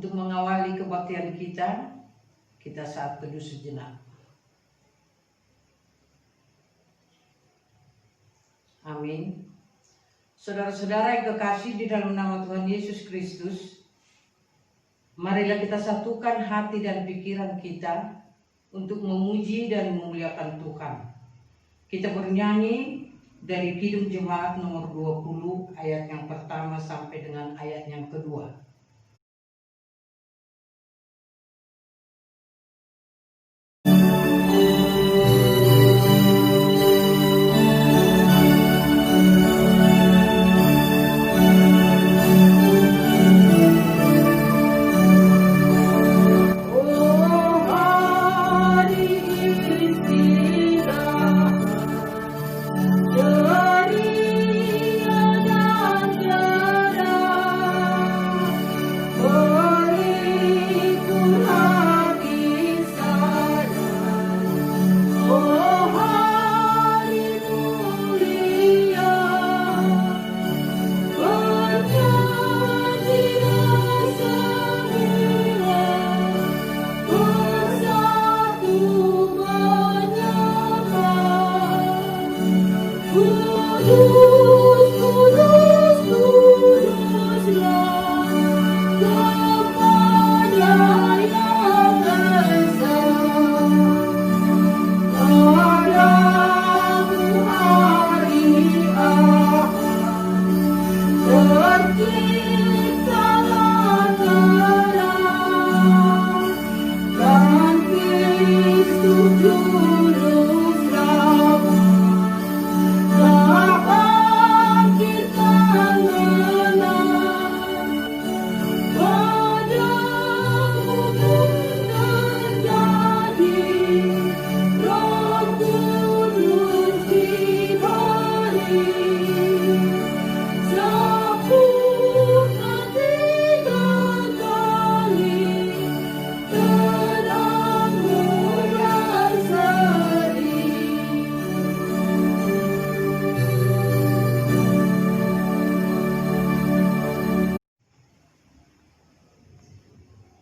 Untuk mengawali kebaktian kita saat teduh sejenak. Amin. Saudara-saudara yang kekasih di dalam nama Tuhan Yesus Kristus, marilah kita satukan hati dan pikiran kita untuk memuji dan memuliakan Tuhan. Kita bernyanyi dari Kidung Jemaat nomor 20 ayat yang pertama sampai dengan ayat yang kedua.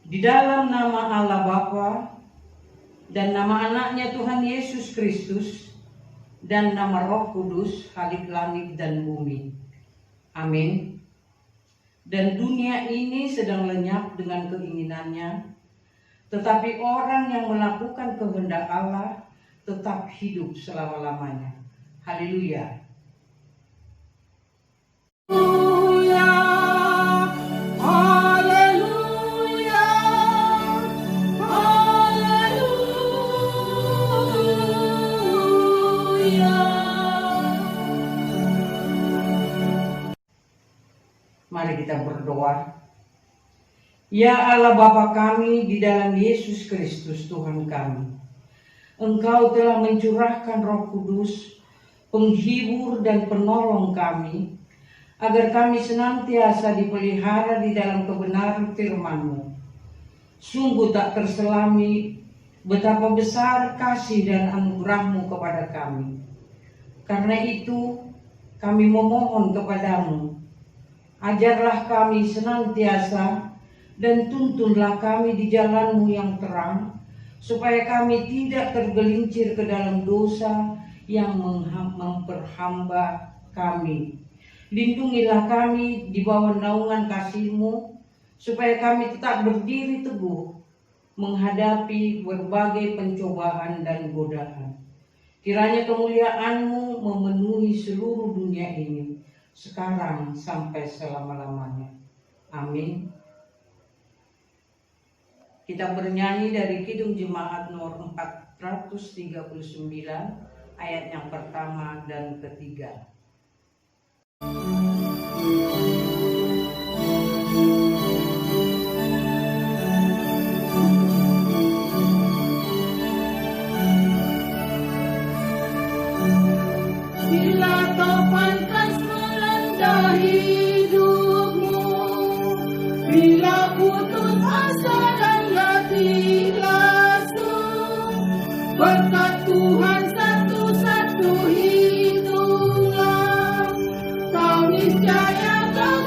Di dalam nama Allah Bapa dan nama anaknya Tuhan Yesus Kristus dan nama Roh Kudus, Khalik langit dan bumi. Amin. Dan dunia ini sedang lenyap dengan keinginannya, tetapi orang yang melakukan kehendak Allah tetap hidup selama-lamanya. Haleluya. Mari kita berdoa. Ya Allah Bapa kami di dalam Yesus Kristus Tuhan kami, Engkau telah mencurahkan Roh Kudus, penghibur dan penolong kami, agar kami senantiasa dipelihara di dalam kebenaran firman-Mu. Sungguh tak terselami betapa besar kasih dan anugerah-Mu kepada kami. Karena itu kami memohon kepadamu, ajarlah kami senantiasa dan tuntunlah kami di jalan-Mu yang terang, supaya kami tidak tergelincir ke dalam dosa yang memperhamba kami. Lindungilah kami di bawah naungan kasih-Mu, supaya kami tetap berdiri teguh menghadapi berbagai pencobaan dan godaan. Kiranya kemuliaan-Mu memenuhi seluruh dunia ini, sekarang sampai selama-lamanya. Amin. Kita bernyanyi dari Kidung Jemaat nomor 439 ayat yang pertama dan ketiga. Bila kau pantas melanda hidupmu, bila putus asa dan letih lesu, berkat Tuhan satu-satu hitunglah, kau niscaya kau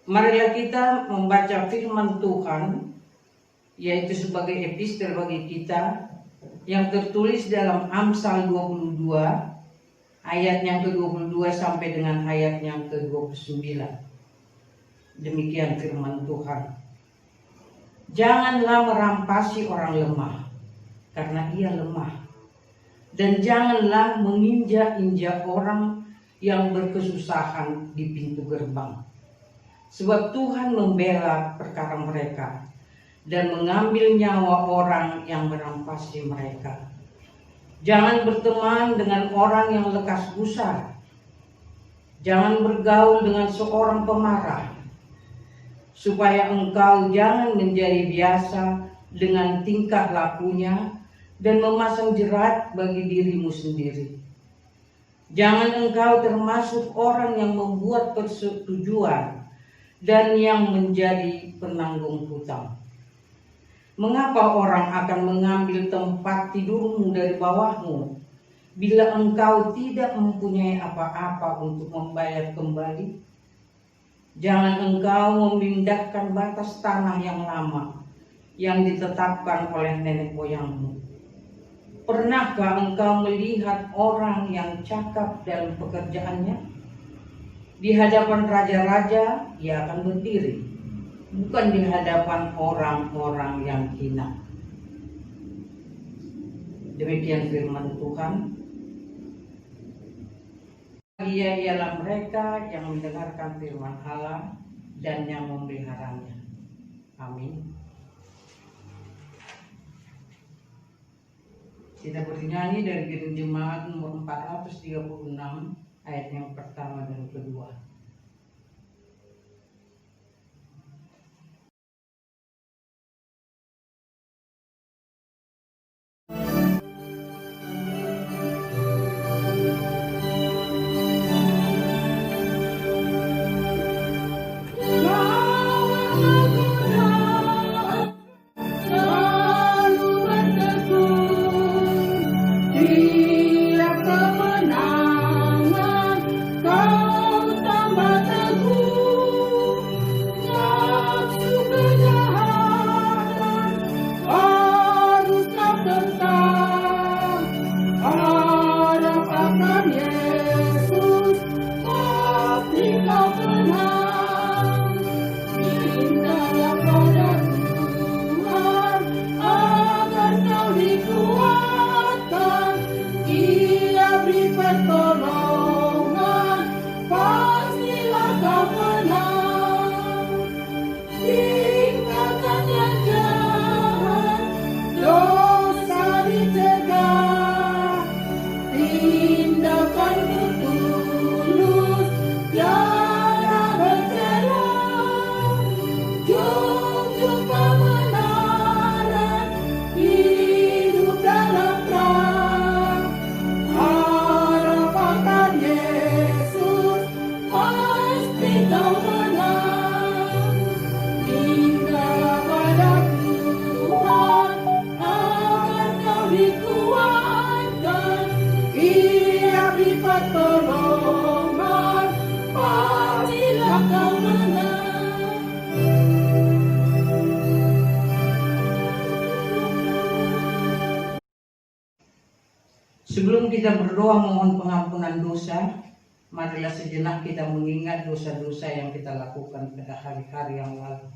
Marilah kita membaca firman Tuhan, yaitu sebagai epistel bagi kita, yang tertulis dalam Amsal 22, ayat yang ke-22 sampai dengan ayat yang ke-29. Demikian firman Tuhan. Janganlah merampasi orang lemah, karena ia lemah. Dan janganlah menginjak-injak orang yang berkesusahan di pintu gerbang. Sebab Tuhan membela perkara mereka dan mengambil nyawa orang yang merampasi mereka. Jangan berteman dengan orang yang lekas gusar. Jangan bergaul dengan seorang pemarah, supaya engkau jangan menjadi biasa dengan tingkah lakunya dan memasang jerat bagi dirimu sendiri. Jangan engkau termasuk orang yang membuat persetujuan dan yang menjadi penanggung hutang. Mengapa orang akan mengambil tempat tidurmu dari bawahmu, bila engkau tidak mempunyai apa-apa untuk membayar kembali? Jangan engkau memindahkan batas tanah yang lama yang ditetapkan oleh nenek moyangmu. Pernahkah engkau melihat orang yang cakap dalam pekerjaannya? Di hadapan raja-raja ia akan berdiri, bukan di hadapan orang-orang yang hina. Demikian firman Tuhan. Ia ialah mereka yang mendengarkan firman Allah dan yang memeliharanya. Amin. Kita bernyanyi dari Gedung Jemaat nomor 436 ayat yang pertama dan kedua. Sebelum kita berdoa mohon pengampunan dosa, marilah sejenak kita mengingat dosa-dosa yang kita lakukan pada hari-hari yang lalu.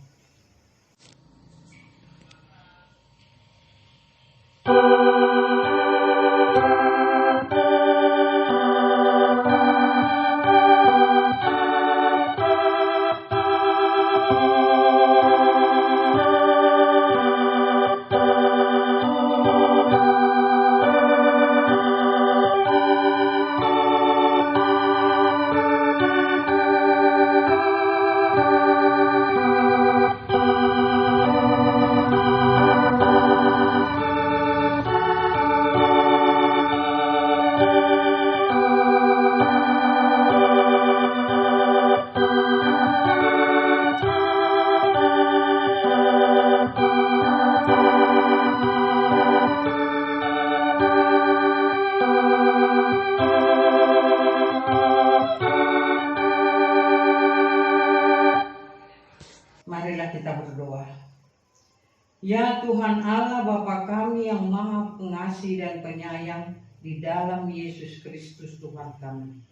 Ya Tuhan Allah Bapa kami yang maha pengasih dan penyayang di dalam Yesus Kristus Tuhan kami.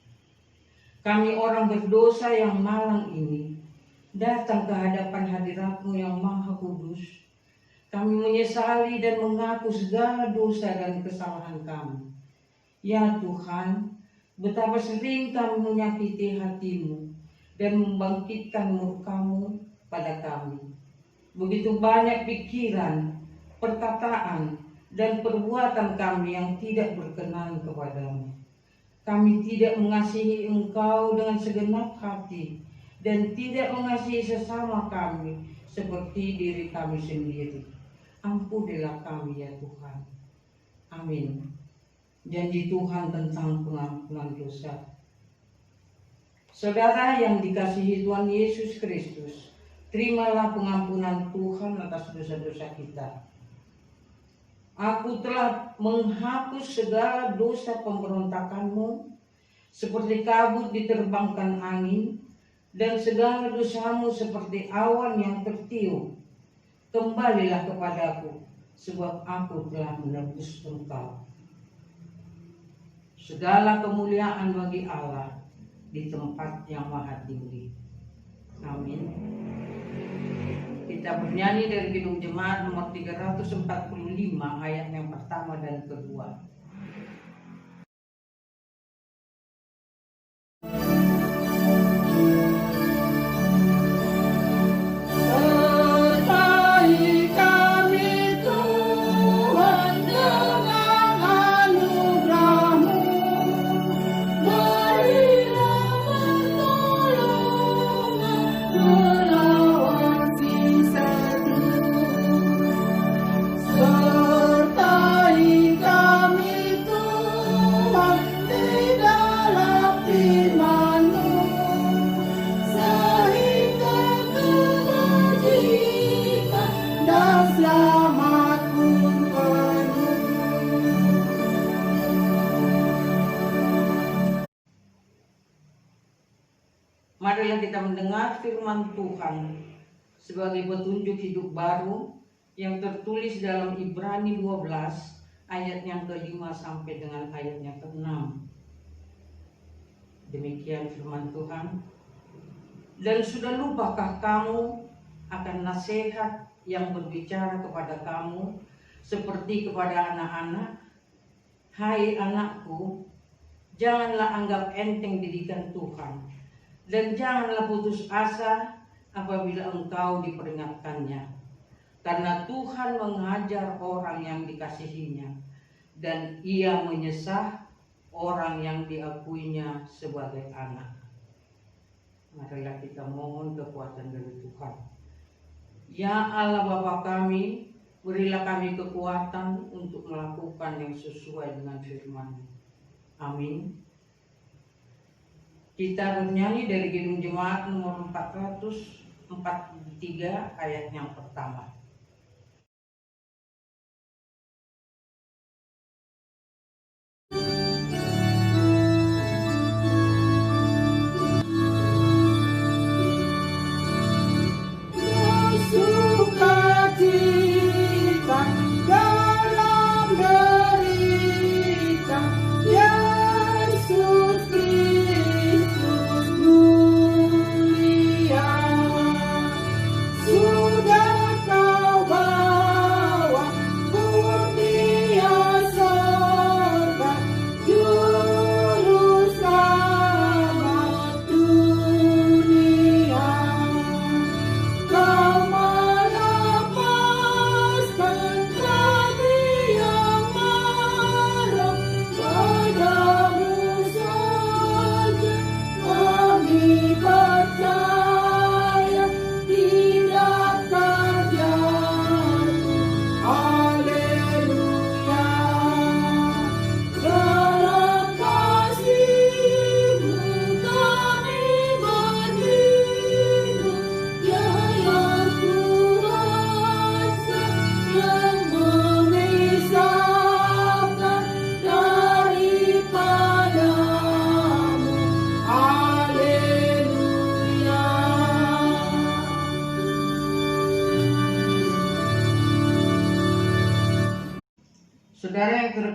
Kami orang berdosa yang malang ini datang ke hadapan hadirat-Mu yang maha kudus. Kami menyesali dan mengaku segala dosa dan kesalahan kami. Ya Tuhan, betapa sering kami menyakiti hati-Mu dan membangkitkan murka-Mu pada kami. Begitu banyak pikiran, perkataan, dan perbuatan kami yang tidak berkenan kepadamu. Kami tidak mengasihi Engkau dengan segenap hati dan tidak mengasihi sesama kami seperti diri kami sendiri. Ampunilah kami ya Tuhan. Amin. Janji Tuhan tentang pengampunan dosa. Saudara yang dikasihi Tuhan Yesus Kristus, terimalah pengampunan Tuhan atas dosa-dosa kita. Aku telah menghapus segala dosa pemberontakanmu, seperti kabut diterbangkan angin, dan segala dosamu seperti awan yang tertiup. Kembalilah kepadaku, sebab aku telah menebus engkau. Segala kemuliaan bagi Allah di tempat yang maha tinggi. Amin. Kita bernyanyi dari Kidung Jemaat nomor 345 ayat yang pertama dan kedua. Marilah kita mendengar firman Tuhan sebagai petunjuk hidup baru yang tertulis dalam Ibrani 12 ayat yang ke-5 sampai dengan ayat yang ke-6. Demikian firman Tuhan. Dan sudah lupakah kamu akan nasihat yang berbicara kepada kamu seperti kepada anak-anak? Hai anakku, janganlah anggap enteng didikan Tuhan. Dan janganlah putus asa apabila engkau diperingatkannya. Karena Tuhan mengajar orang yang dikasihinya, dan Ia menyesah orang yang diakuinya sebagai anak. Marilah kita mohon kekuatan dari Tuhan. Ya Allah Bapa kami, berilah kami kekuatan untuk melakukan yang sesuai dengan firman-Mu. Amin. Kita bernyanyi dari Kidung Jemaat nomor 443 ayat yang pertama. Sudahkah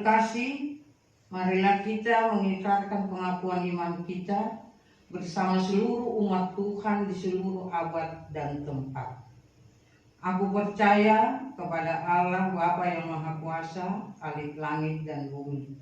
kasih, marilah kita mengikrarkan pengakuan iman kita bersama seluruh umat Tuhan di seluruh abad dan tempat. Aku percaya kepada Allah Bapa yang Maha Kuasa, Khalik langit dan bumi.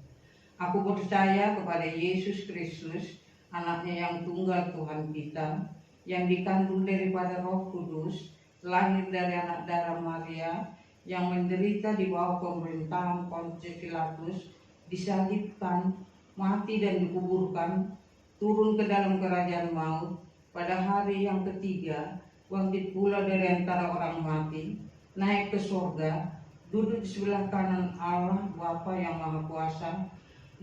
Aku percaya kepada Yesus Kristus, anaknya yang tunggal Tuhan kita, yang dikandung daripada Roh Kudus, lahir dari anak darah Maria, yang menderita di bawah pemerintahan Pontius Pilatus, disalibkan, mati dan dikuburkan, turun ke dalam kerajaan maut, pada hari yang ketiga, bangkit pula dari antara orang mati, naik ke surga, duduk di sebelah kanan Allah Bapa yang Maha Kuasa,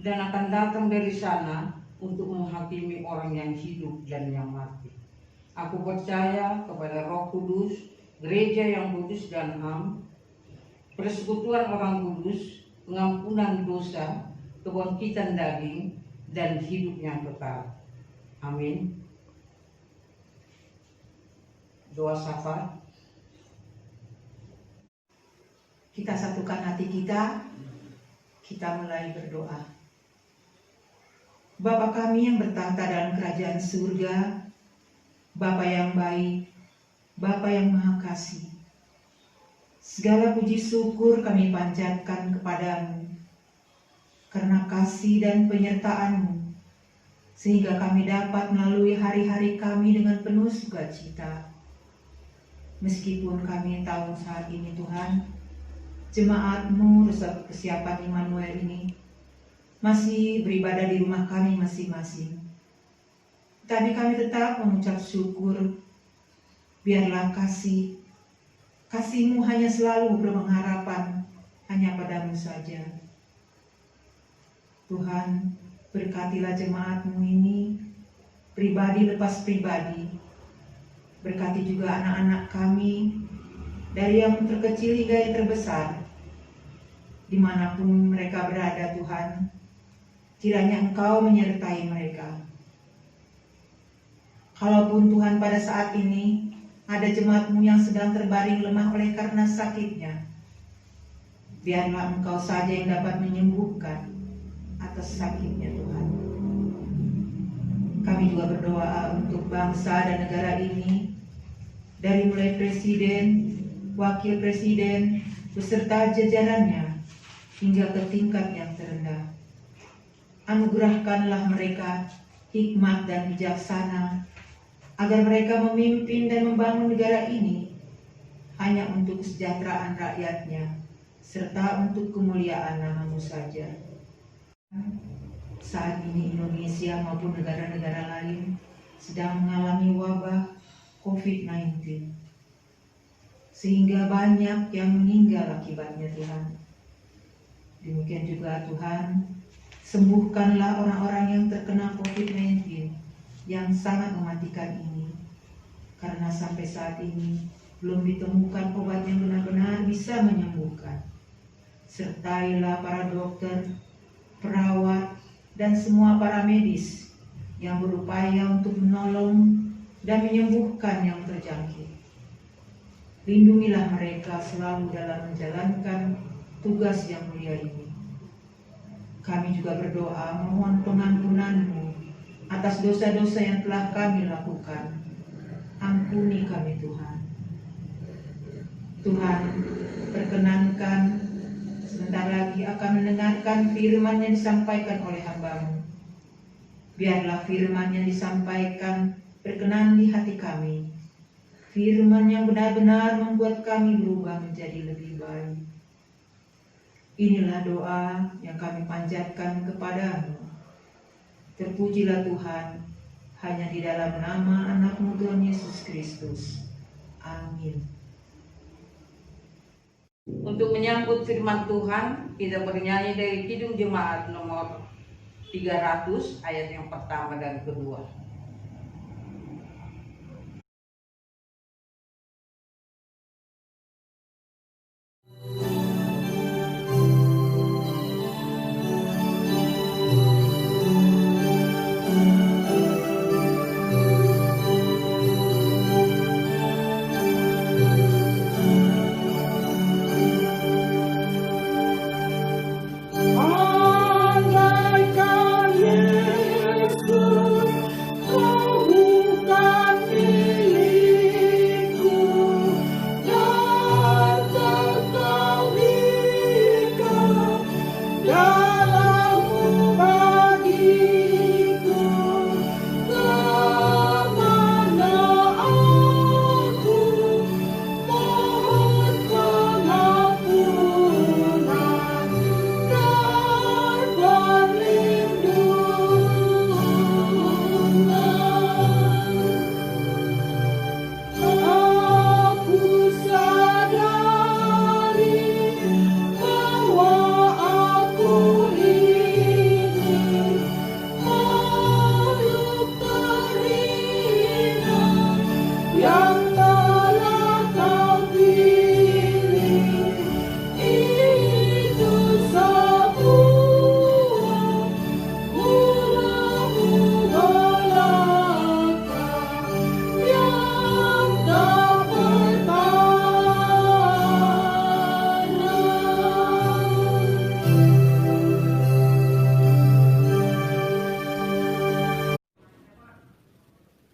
dan akan datang dari sana untuk menghakimi orang yang hidup dan yang mati. Aku percaya kepada Roh Kudus, gereja yang kudus dan am, persekutuan orang kudus, pengampunan dosa, kebangkitan daging, dan hidup yang kekal. Amin. Doa syafaat. Kita satukan hati kita mulai berdoa. Bapa kami yang bertahta dalam kerajaan surga, Bapa yang baik, Bapa yang maha kasih, segala puji syukur kami panjatkan kepadamu, karena kasih dan penyertaan-Mu, sehingga kami dapat melalui hari-hari kami dengan penuh sukacita. Meskipun kami tahu saat ini Tuhan, jemaat-Mu Resep Kesiapan Immanuel ini masih beribadah di rumah kami masing-masing. Tapi kami tetap mengucap syukur, biarlah kasih-Mu hanya selalu berpengharapan hanya padamu saja. Tuhan, berkatilah jemaat-Mu ini, pribadi lepas pribadi. Berkati juga anak-anak kami, dari yang terkecil hingga yang terbesar, dimanapun mereka berada Tuhan, kiranya Engkau menyertai mereka. Kalaupun Tuhan pada saat ini ada jemaat-Mu yang sedang terbaring lemah oleh karena sakitnya, biarlah Engkau saja yang dapat menyembuhkan atas sakitnya Tuhan. Kami juga berdoa untuk bangsa dan negara ini, dari mulai presiden, wakil presiden, beserta jajarannya, hingga ke tingkat yang terendah. Anugerahkanlah mereka hikmat dan bijaksana, agar mereka memimpin dan membangun negara ini hanya untuk kesejahteraan rakyatnya, serta untuk kemuliaan nama-Mu saja. Saat ini Indonesia maupun negara-negara lain sedang mengalami wabah COVID-19, sehingga banyak yang meninggal akibatnya Tuhan. Demikian juga Tuhan, sembuhkanlah orang-orang yang terkena COVID-19 yang sangat mematikan ini, karena sampai saat ini belum ditemukan obat yang benar-benar bisa menyembuhkan. Sertailah para dokter, perawat, dan semua para medis yang berupaya untuk menolong dan menyembuhkan yang terjangkit. Lindungilah mereka selalu dalam menjalankan tugas yang mulia ini. Kami juga berdoa memohon pengampunan-Mu atas dosa-dosa yang telah kami lakukan. Ampuni kami Tuhan. Tuhan, perkenankan sebentar lagi akan mendengarkan firman yang disampaikan oleh hamba-Mu. Biarlah firman yang disampaikan berkenan di hati kami, firman yang benar-benar membuat kami berubah menjadi lebih baik. Inilah doa yang kami panjatkan kepadamu. Terpujilah Tuhan, hanya di dalam nama anak-Mu Tuhan Yesus Kristus. Amin. Untuk menyambut firman Tuhan, kita bernyanyi dari Kidung Jemaat nomor 300 ayat yang pertama dan kedua. Amin.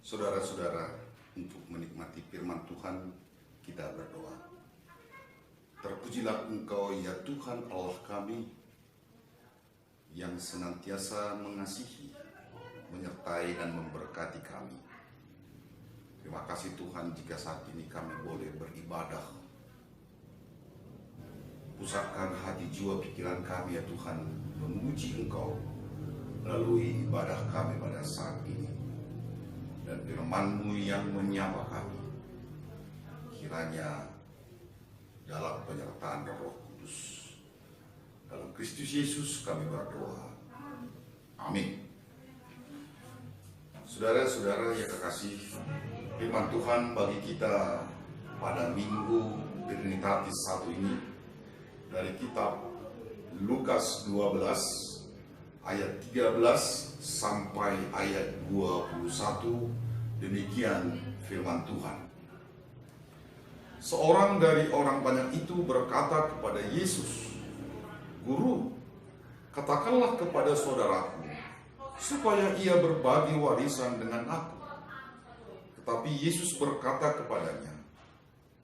Saudara-saudara, untuk menikmati firman Tuhan, kita berdoa. Terpujilah Engkau ya Tuhan Allah kami, yang senantiasa mengasihi, menyertai dan memberkati kami. Terima kasih Tuhan jika saat ini kami boleh beribadah. Pusatkan hati jiwa pikiran kami ya Tuhan, memuji Engkau melalui ibadah kami pada saat ini. Dan firman-Mu yang menyapa kami, kiranya dalam penyertaan Roh Kudus. Dalam Kristus Yesus kami berdoa. Amin. Saudara-saudara yang kekasih, firman Tuhan bagi kita pada Minggu Trinitatis 1 ini dari kitab Lukas 12 ayat 13 sampai ayat 21. Demikian firman Tuhan. Seorang dari orang banyak itu berkata kepada Yesus, "Guru, katakanlah kepada saudaraku supaya ia berbagi warisan dengan aku." Tetapi Yesus berkata kepadanya,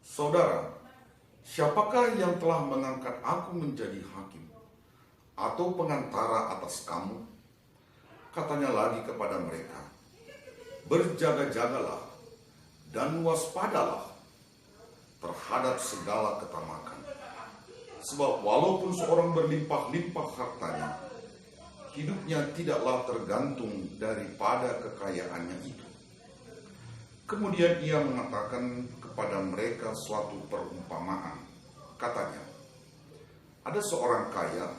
"Saudara, siapakah yang telah mengangkat aku menjadi hakim atau pengantara atas kamu?" Katanya lagi kepada mereka, "Berjaga-jagalah dan waspadalah terhadap segala ketamakan. Sebab walaupun seorang berlimpah-limpah hartanya, hidupnya tidaklah tergantung daripada kekayaannya itu." Kemudian ia mengatakan kepada mereka suatu perumpamaan. Katanya, "Ada seorang kaya,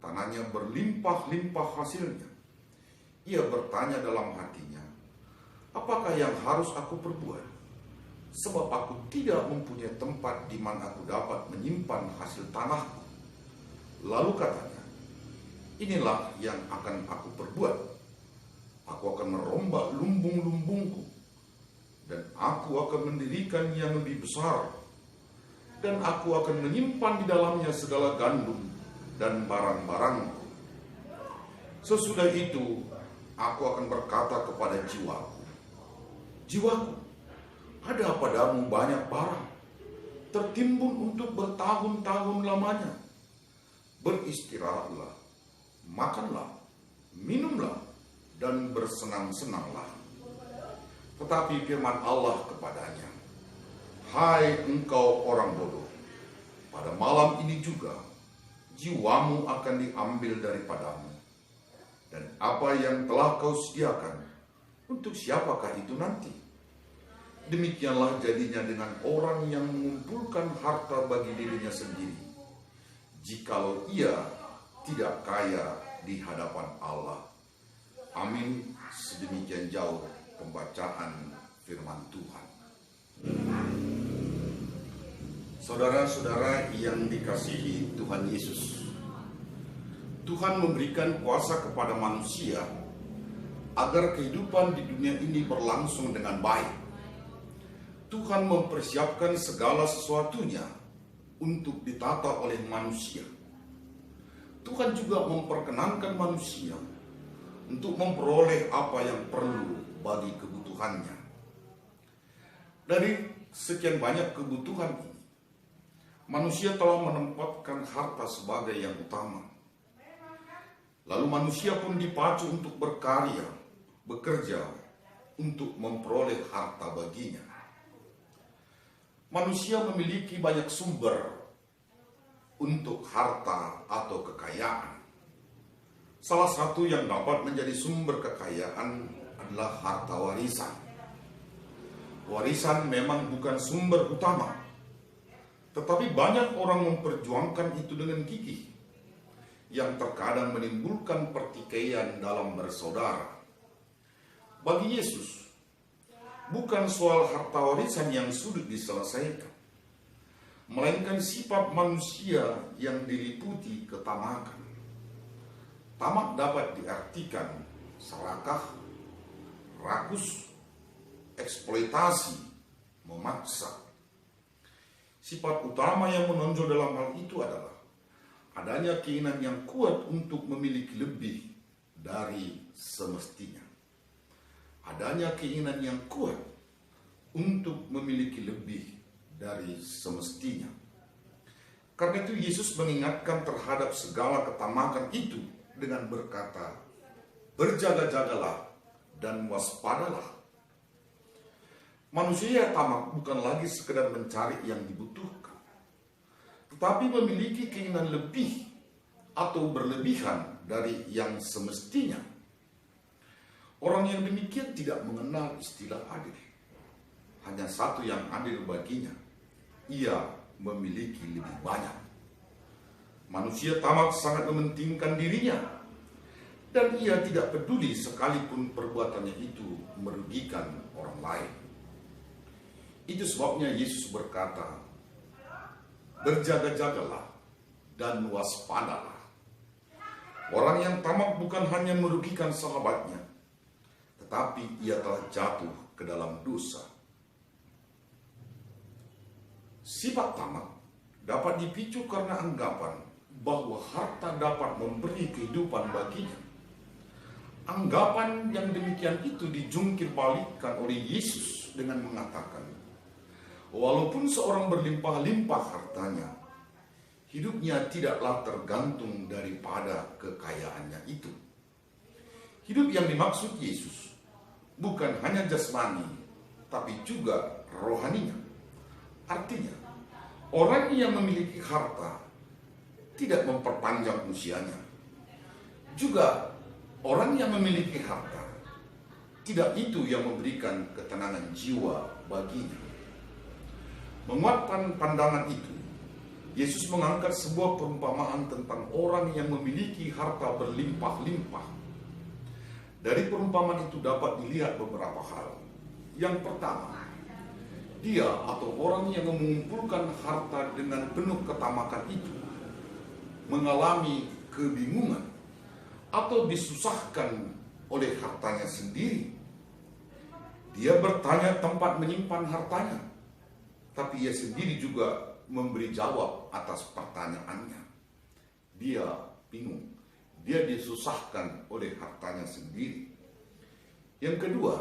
tanahnya berlimpah-limpah hasilnya. Ia bertanya dalam hatinya, 'Apakah yang harus aku perbuat? Sebab aku tidak mempunyai tempat di mana aku dapat menyimpan hasil tanahku.' Lalu katanya, 'Inilah yang akan aku perbuat. Aku akan merombak lumbung-lumbungku, dan aku akan mendirikan yang lebih besar, dan aku akan menyimpan di dalamnya segala gandum dan barang-barangku. Sesudah itu, aku akan berkata kepada jiwaku, jiwaku, ada padamu banyak barang, tertimbun untuk bertahun-tahun lamanya. Beristirahatlah, makanlah, minumlah, dan bersenang-senanglah.' Tetapi firman Allah kepadanya, 'Hai engkau orang bodoh, pada malam ini juga jiwamu akan diambil daripadamu. Dan apa yang telah kau sediakan, untuk siapakah itu nanti?' Demikianlah jadinya dengan orang yang mengumpulkan harta bagi dirinya sendiri, jikalau ia tidak kaya di hadapan Allah." Amin. Sedemikian jauh pembacaan firman Tuhan. Saudara-saudara yang dikasihi Tuhan Yesus, Tuhan memberikan kuasa kepada manusia agar kehidupan di dunia ini berlangsung dengan baik. Tuhan mempersiapkan segala sesuatunya untuk ditata oleh manusia. Tuhan juga memperkenankan manusia untuk memperoleh apa yang perlu bagi kebutuhannya. Dari sekian banyak kebutuhan ini, manusia telah menempatkan harta sebagai yang utama. Lalu manusia pun dipacu untuk berkarya, bekerja, untuk memperoleh harta baginya. Manusia memiliki banyak sumber untuk harta atau kekayaan. Salah satu yang dapat menjadi sumber kekayaan adalah harta warisan. Warisan memang bukan sumber utama, tetapi banyak orang memperjuangkan itu dengan gigih, yang terkadang menimbulkan pertikaian dalam bersaudara. Bagi Yesus, bukan soal harta warisan yang sulit diselesaikan, melainkan sifat manusia yang diliputi ketamakan. Tamak dapat diartikan serakah, rakus, eksploitasi, memaksa. Sifat utama yang menonjol dalam hal itu adalah adanya keinginan yang kuat untuk memiliki lebih dari semestinya. adanya keinginan yang kuat untuk memiliki lebih dari semestinya. Karena itu Yesus mengingatkan terhadap segala ketamakan itu dengan berkata, berjaga-jagalah dan waspadalah. Manusia tamak bukan lagi sekedar mencari yang dibutuhkan, tetapi memiliki keinginan lebih atau berlebihan dari yang semestinya. Orang yang demikian tidak mengenal istilah adil. Hanya satu yang adil baginya, ia memiliki lebih banyak. Manusia tamak sangat mementingkan dirinya, dan ia tidak peduli sekalipun perbuatannya itu merugikan orang lain. Itu sebabnya Yesus berkata, berjaga-jagalah dan waspadalah. Orang yang tamak bukan hanya merugikan sahabatnya, tetapi ia telah jatuh ke dalam dosa. Sifat tamak dapat dipicu karena anggapan bahwa harta dapat memberi kehidupan baginya. Anggapan yang demikian itu dijungkir balikkan oleh Yesus dengan mengatakan, walaupun seorang berlimpah-limpah hartanya, hidupnya tidaklah tergantung daripada kekayaannya itu. Hidup yang dimaksud Yesus bukan hanya jasmani, tapi juga rohaninya. Artinya, orang yang memiliki harta tidak memperpanjang usianya. Juga orang yang memiliki harta tidak itu yang memberikan ketenangan jiwa baginya. Menguatkan pandangan itu, Yesus mengangkat sebuah perumpamaan tentang orang yang memiliki harta berlimpah-limpah. Dari perumpamaan itu dapat dilihat beberapa hal. Yang pertama, dia atau orang yang mengumpulkan harta dengan penuh ketamakan itu mengalami kebingungan atau disusahkan oleh hartanya sendiri. Dia bertanya tempat menyimpan hartanya, tapi ia sendiri juga memberi jawab atas pertanyaannya. Dia bingung, dia disusahkan oleh hartanya sendiri. Yang kedua,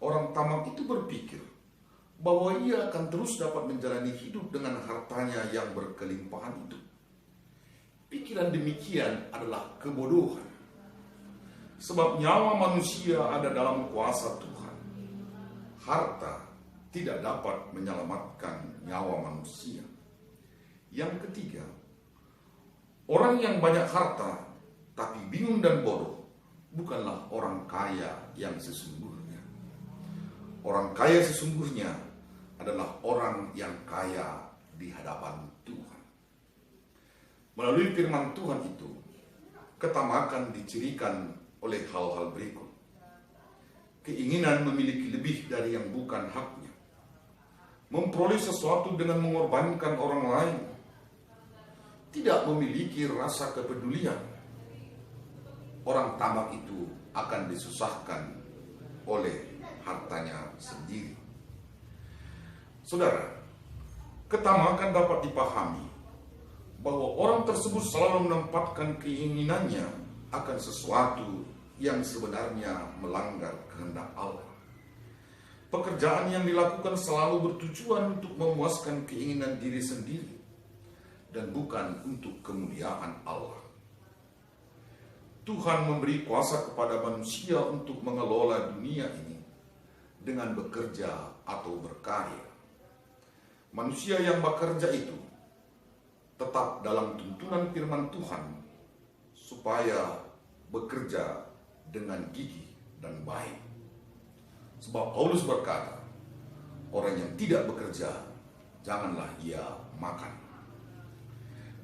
orang tamak itu berpikir bahwa ia akan terus dapat menjalani hidup dengan hartanya yang berkelimpahan itu. Pikiran demikian adalah kebodohan. Sebab nyawa manusia ada dalam kuasa Tuhan. Harta tidak dapat menyelamatkan nyawa manusia. Yang ketiga, orang yang banyak harta tapi bingung dan bodoh bukanlah orang kaya yang sesungguhnya. Orang kaya sesungguhnya adalah orang yang kaya di hadapan Tuhan. Melalui firman Tuhan itu, ketamakan dicirikan oleh hal-hal berikut. Keinginan memiliki lebih dari yang bukan haknya. Memperoleh sesuatu dengan mengorbankan orang lain. Tidak memiliki rasa kepedulian. Orang tamak itu akan disusahkan oleh hartanya sendiri. Saudara, ketamakan dapat dipahami bahwa orang tersebut selalu menempatkan keinginannya akan sesuatu yang sebenarnya melanggar kehendak Allah. Pekerjaan yang dilakukan selalu bertujuan untuk memuaskan keinginan diri sendiri dan bukan untuk kemuliaan Allah. Tuhan memberi kuasa kepada manusia untuk mengelola dunia ini dengan bekerja atau berkarya. Manusia yang bekerja itu tetap dalam tuntunan firman Tuhan supaya bekerja dengan gigih dan baik. Sebab Paulus berkata, orang yang tidak bekerja, janganlah ia makan.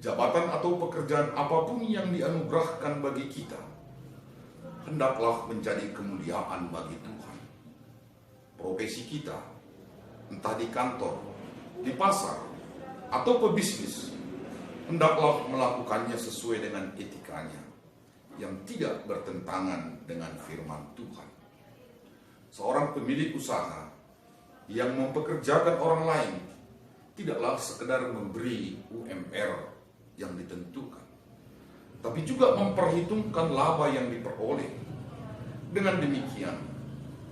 Jabatan atau pekerjaan apapun yang dianugerahkan bagi kita, hendaklah menjadi kemuliaan bagi Tuhan. Profesi kita, entah di kantor, di pasar, atau pebisnis, hendaklah melakukannya sesuai dengan etikanya, yang tidak bertentangan dengan firman Tuhan. Seorang pemilik usaha yang mempekerjakan orang lain tidaklah sekedar memberi UMR yang ditentukan, tapi juga memperhitungkan laba yang diperoleh. Dengan demikian,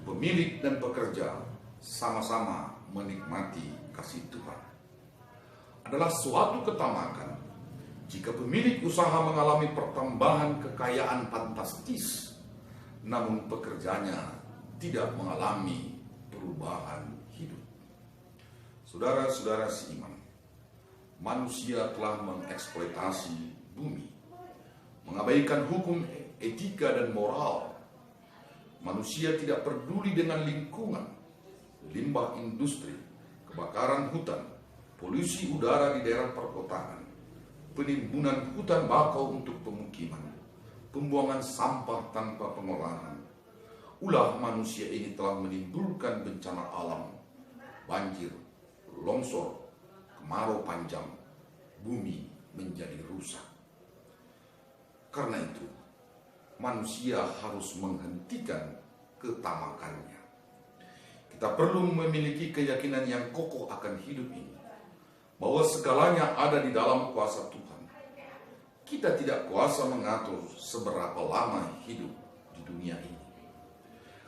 pemilik dan pekerja sama-sama menikmati kasih Tuhan. Adalah suatu ketamakan jika pemilik usaha mengalami pertambahan kekayaan fantastis, namun pekerjanya tidak mengalami perubahan hidup. Saudara-saudara seiman, manusia telah mengeksploitasi bumi, mengabaikan hukum, etika, dan moral. Manusia tidak peduli dengan lingkungan, limbah industri, kebakaran hutan, polusi udara di daerah perkotaan, penimbunan hutan bakau untuk pemukiman, pembuangan sampah tanpa pengolahan. Ulah manusia ini telah menimbulkan bencana alam, banjir, longsor, kemarau panjang, bumi menjadi rusak. Karena itu, manusia harus menghentikan ketamakannya. Kita perlu memiliki keyakinan yang kokoh akan hidup ini, bahwa segalanya ada di dalam kuasa Tuhan. Kita tidak kuasa mengatur seberapa lama hidup di dunia ini.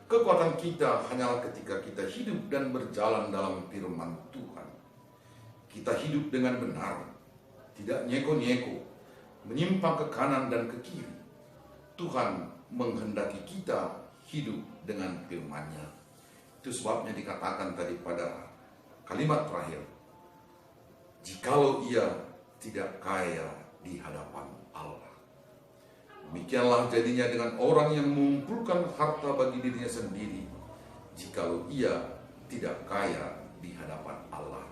Kekuatan kita hanyalah ketika kita hidup dan berjalan dalam firman Tuhan. Kita hidup dengan benar, tidak nyeko-nyeko, menyimpang ke kanan dan ke kiri. Tuhan menghendaki kita hidup dengan firman-Nya. Itu sebabnya dikatakan tadi pada kalimat terakhir, jikalau ia tidak kaya di hadapan Allah. Demikianlah jadinya dengan orang yang mengumpulkan harta bagi dirinya sendiri, jikalau ia tidak kaya di hadapan Allah.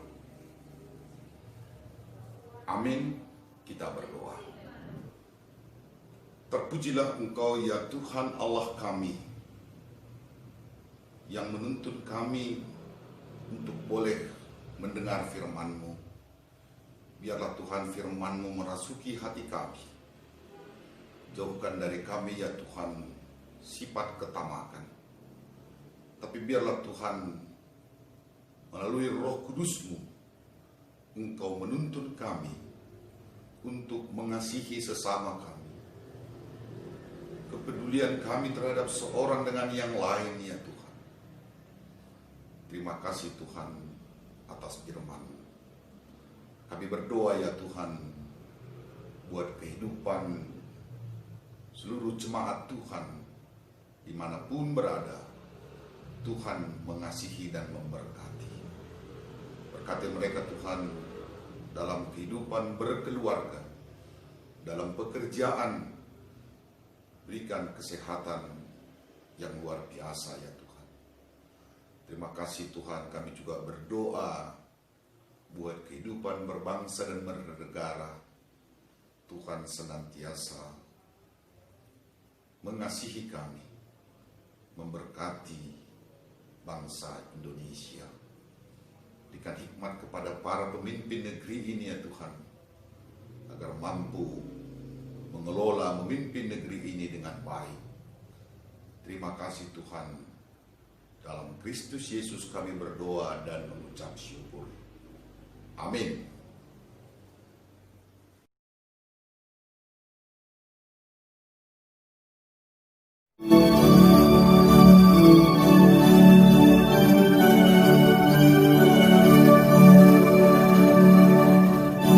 Amin. Kita berdoa. Terpujilah Engkau ya Tuhan Allah kami, yang menuntun kami untuk boleh mendengar firman-Mu. Biarlah Tuhan firman-Mu merasuki hati kami. Jauhkan dari kami ya Tuhan sifat ketamakan. Tapi biarlah Tuhan melalui Roh Kudus-Mu, Engkau menuntun kami untuk mengasihi sesama kami. Kepedulian kami terhadap seorang dengan yang lain ya Tuhan. Terima kasih Tuhan atas firman-Mu. Kami berdoa ya Tuhan, buat kehidupan seluruh jemaat Tuhan dimanapun berada. Tuhan mengasihi dan memberkati. Berkati mereka Tuhan dalam kehidupan berkeluarga, dalam pekerjaan. Berikan kesehatan yang luar biasa ya Tuhan. Terima kasih Tuhan, kami juga berdoa buat kehidupan berbangsa dan bernegara. Tuhan senantiasa mengasihi kami, memberkati bangsa Indonesia. Berikan hikmat kepada para pemimpin negeri ini ya Tuhan, agar mampu mengelola, memimpin negeri ini dengan baik. Terima kasih Tuhan. Dalam Kristus Yesus kami berdoa dan mengucap syukur. Amin.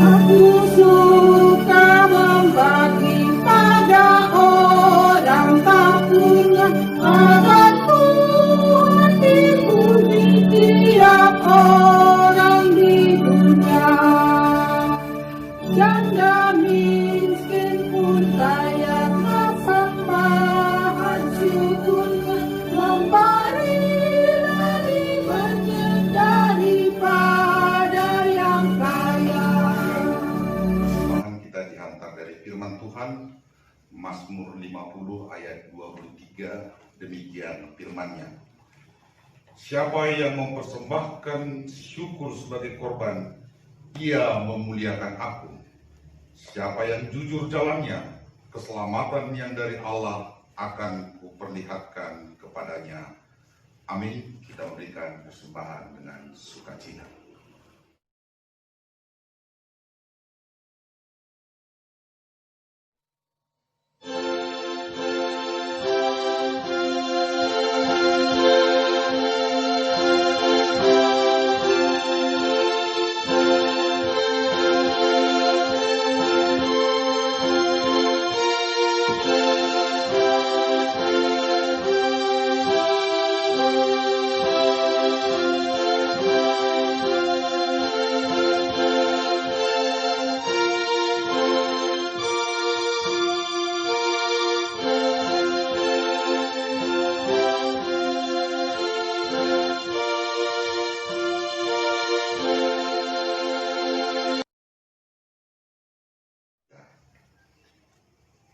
Aku suka membagi pada orang tak punya, agar Tuhan dipuji tiap orang di dunia. Janda miskin pun kaya kesamaan syukurnya, memberi lebih banyak daripada yang kaya. Bahan kita dihantar dari firman Tuhan, Mazmur 50 ayat 23, demikian firman-Nya. Siapa yang mempersembahkan syukur sebagai korban, ia memuliakan aku. Siapa yang jujur jalannya, keselamatan yang dari Allah akan kuperlihatkan kepadanya. Amin. Kita berikan persembahan dengan sukacita.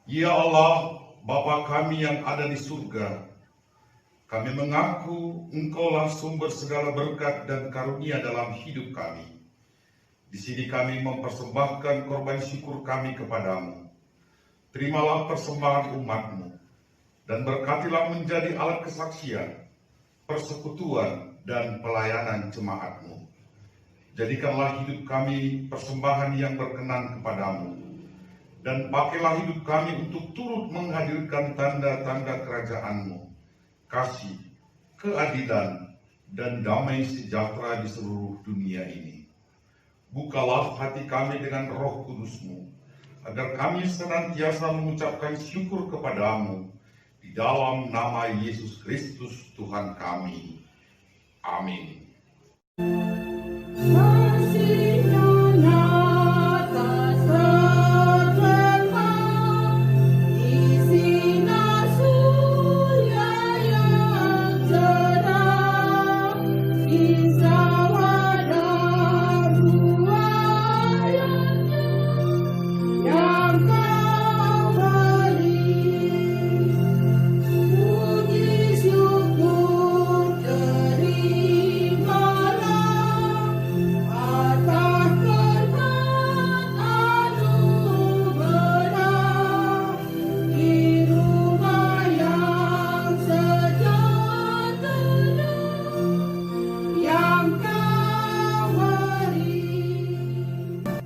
Ya Allah, Bapa kami yang ada di surga, kami mengaku Engkaulah sumber segala berkat dan karunia dalam hidup kami. Di sini kami mempersembahkan korban syukur kami kepadamu. Terimalah persembahan umat-Mu, dan berkatilah menjadi alat kesaksian, persekutuan, dan pelayanan jemaat-Mu. Jadikanlah hidup kami persembahan yang berkenan kepadamu, dan pakailah hidup kami untuk turut menghadirkan tanda-tanda kerajaan-Mu, kasih, keadilan, dan damai sejahtera di seluruh dunia ini. Bukalah hati kami dengan Roh Kudus-Mu, agar kami senantiasa mengucapkan syukur kepadamu, di dalam nama Yesus Kristus Tuhan kami. Amin. Kasih-Nya nyata seterang, isinya surya yang cerah, kisah wadah buayanya yang Kau beri. Puji syukur terimalah atas berkat anugerah di rumah yang sejahtera yang Kau beri.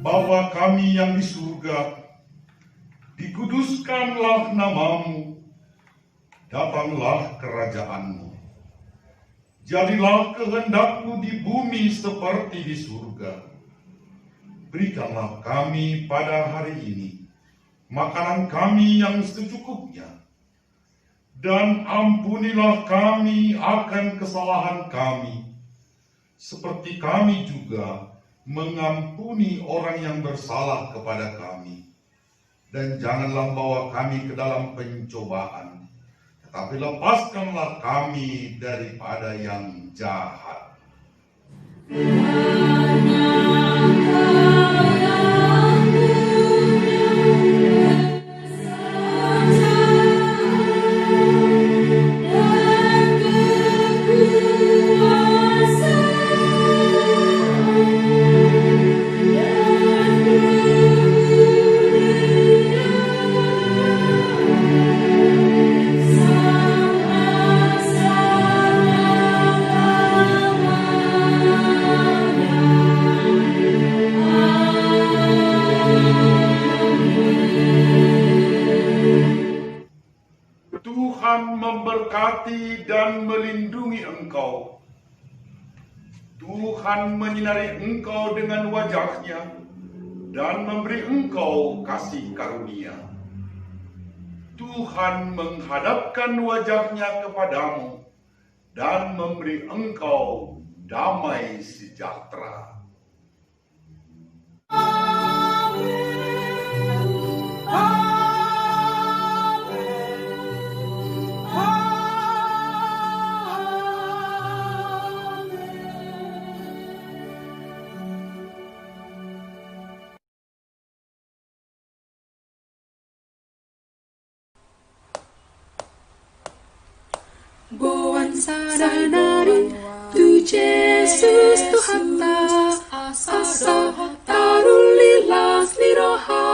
Bapa kami yang di surga, dikuduskanlah namamu, datanglah kerajaan-Mu. Jadilah kehendak-Mu di bumi seperti di surga. Berikanlah kami pada hari ini makanan kami yang secukupnya, dan ampunilah kami akan kesalahan kami, seperti kami juga mengampuni orang yang bersalah kepada kami. Dan janganlah bawa kami ke dalam pencobaan, tetapi lepaskanlah kami daripada yang jahat. Tuhan memberkati dan melindungi engkau. Tuhan menyinari engkau dengan wajah-Nya dan memberi engkau kasih karunia. Tuhan menghadapkan wajah-Nya kepadamu dan memberi engkau damai sejahtera. Boan sadari tu Yesus Tuhan ta asa tarulilas liroha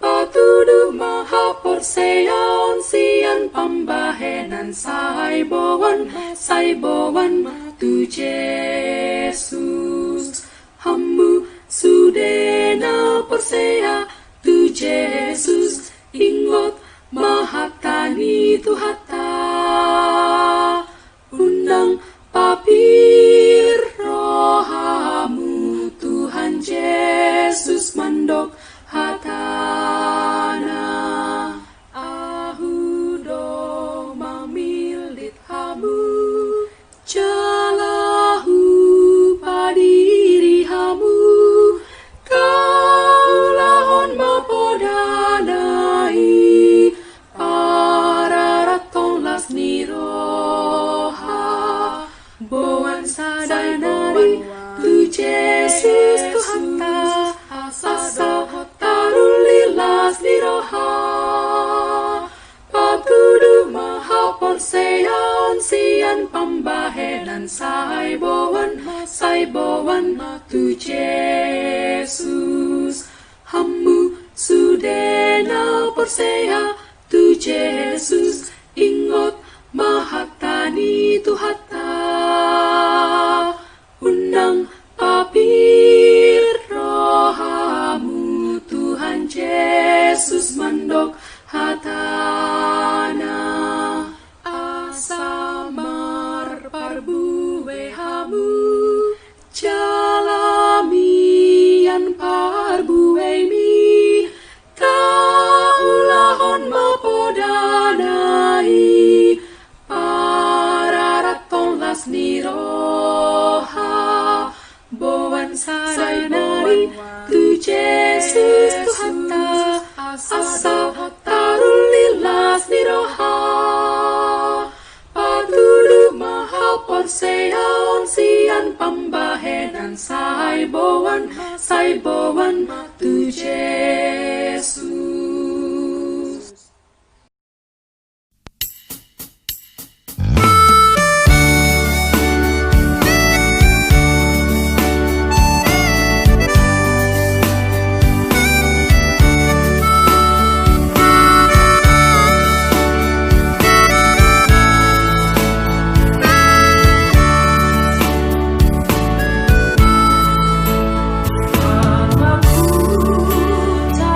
patudu maha porseon sian pambahenan sai boan tu Yesus hambu sudena porsea tu Yesus ingot mahatani Tuhata undang papir rohamu Tuhan Yesus mandok hatana ahudo mamilit hamu jalahu padiri hamu kaulahon mapodanai Boan sadari tu Yesus Tuhan ta asa tarulilas liroha porsean sian pambahenan saiboan tu Jesus. Hamu sudena porsea tu Jesus, ingot mahatani tu hatta. Undang papir rohamu Tuhan Yesus mandok hatana. Asamar parbuwe hamu jalamian parbuwe mi kaulahon mapodanai pararaton las niroha boan sadanari tu Jesus tu hatta asa tarulilas niroha patulu maha porsean sian pambahenan saiboan tu Jesus. Aku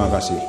kasih.